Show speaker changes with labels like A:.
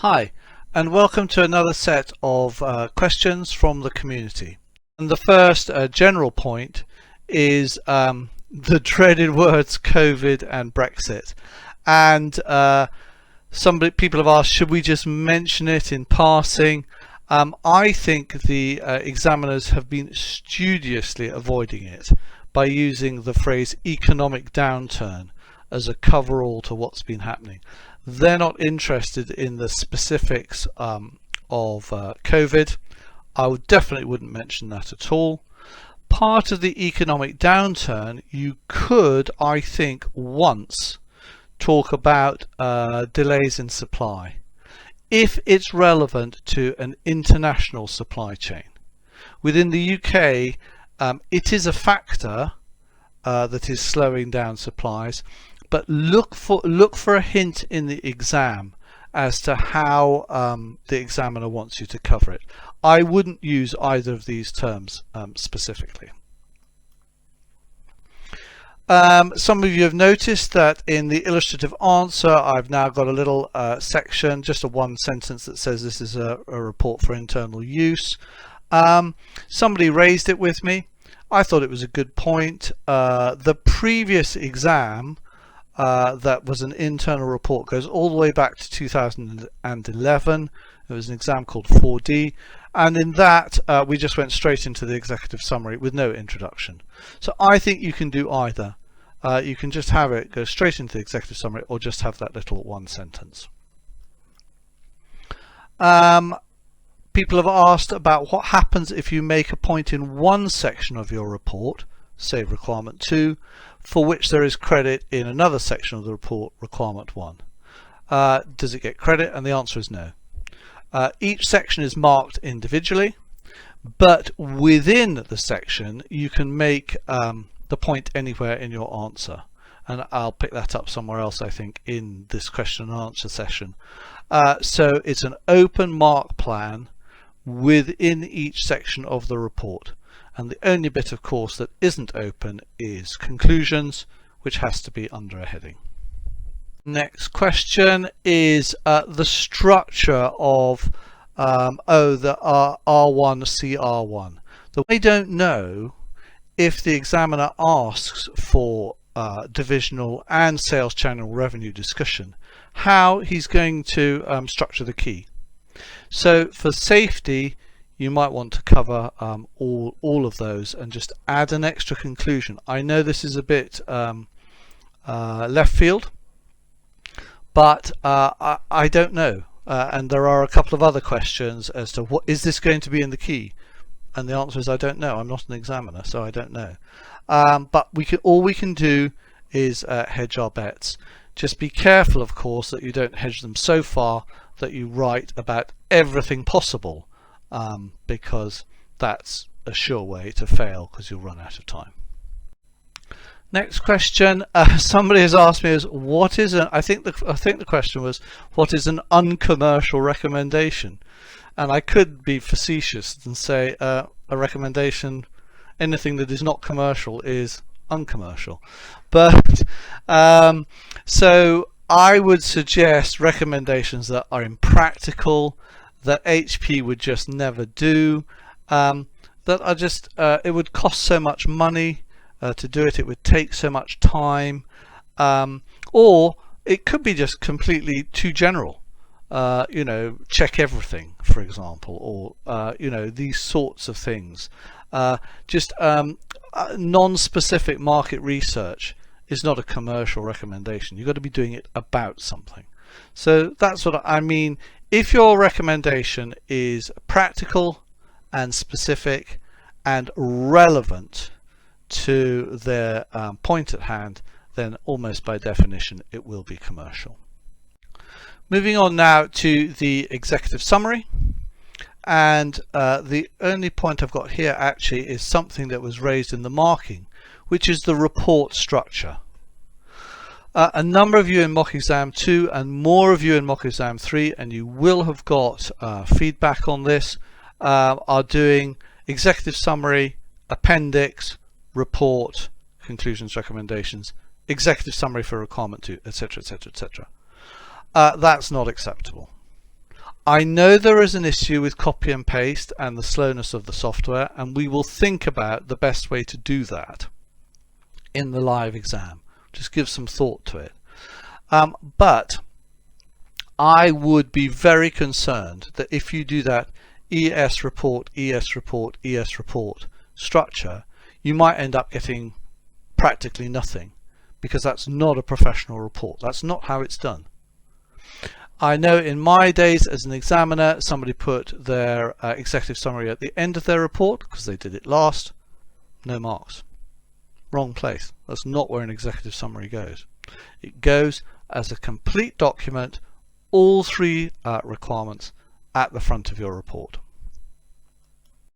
A: Hi, and welcome to another set of questions from the community. And the first general point is the dreaded words COVID and Brexit. And people have asked, should we just mention it in passing? I think the examiners have been studiously avoiding it by using the phrase economic downturn as a coverall to what's been happening. They're not interested in the specifics of COVID. I definitely wouldn't mention that at all. Part of the economic downturn, you could, I think, once talk about delays in supply, if it's relevant to an international supply chain. Within the UK, it is a factor that is slowing down supplies. But look for a hint in the exam as to how the examiner wants you to cover it. I wouldn't use either of these terms specifically. Some of you have noticed that in the illustrative answer I've now got a little section, just a one sentence that says this is a report for internal use. Somebody raised it with me. I thought it was a good point. The previous exam that was an internal report goes all the way back to 2011. It was an exam called 4D, and in that we just went straight into the executive summary with no introduction. So I think you can do either. You can just have it go straight into the executive summary, or just have that little one sentence. People have asked about what happens if you make a point in one section of your report, say requirement 2, for which there is credit in another section of the report, requirement 1. Does it get credit? And the answer is no. Each section is marked individually, but within the section you can make the point anywhere in your answer, and I'll pick that up somewhere else, I think, in this question and answer session. So it's an open mark plan within each section of the report. And the only bit, of course, that isn't open is conclusions, which has to be under a heading. Next question is the structure of the R1 CR1. I don't know if the examiner asks for divisional and sales channel revenue discussion, how he's going to structure the key. So for safety, you might want to cover all of those and just add an extra conclusion. I know this is a bit left field, but I don't know. And there are a couple of other questions as to what is this going to be in the key? And the answer is I don't know. I'm not an examiner, so I don't know. But all we can do is hedge our bets. Just be careful, of course, that you don't hedge them so far that you write about everything possible. Because that's a sure way to fail, because you'll run out of time. Next question, somebody has asked me, what is I think the question was, what is an uncommercial recommendation? And I could be facetious and say a recommendation, anything that is not commercial is uncommercial. But so I would suggest recommendations that are impractical, that HP would just never do, that are just it would cost so much money to do it, it would take so much time, or it could be just completely too general. You know, check everything, for example, or you know, these sorts of things. Just non-specific market research is not a commercial recommendation. You've got to be doing it about something. So that's what I mean. If your recommendation is practical and specific and relevant to their point at hand, then almost by definition it will be commercial. Moving on now to the executive summary, and the only point I've got here actually is something that was raised in the marking, which is the report structure. A number of you in mock exam 2 and more of you in mock exam 3, and you will have got feedback on this, are doing executive summary, appendix, report, conclusions, recommendations, executive summary for requirement 2, etc., etc., etc. That's not acceptable. I know there is an issue with copy and paste and the slowness of the software, and we will think about the best way to do that in the live exam. Just give some thought to it. But I would be very concerned that if you do that ES report, ES report, ES report structure, you might end up getting practically nothing, because that's not a professional report. That's not how it's done. I know in my days as an examiner, somebody put their executive summary at the end of their report because they did it last. No marks. Wrong place. That's not where an executive summary goes. It goes as a complete document, all three requirements at the front of your report.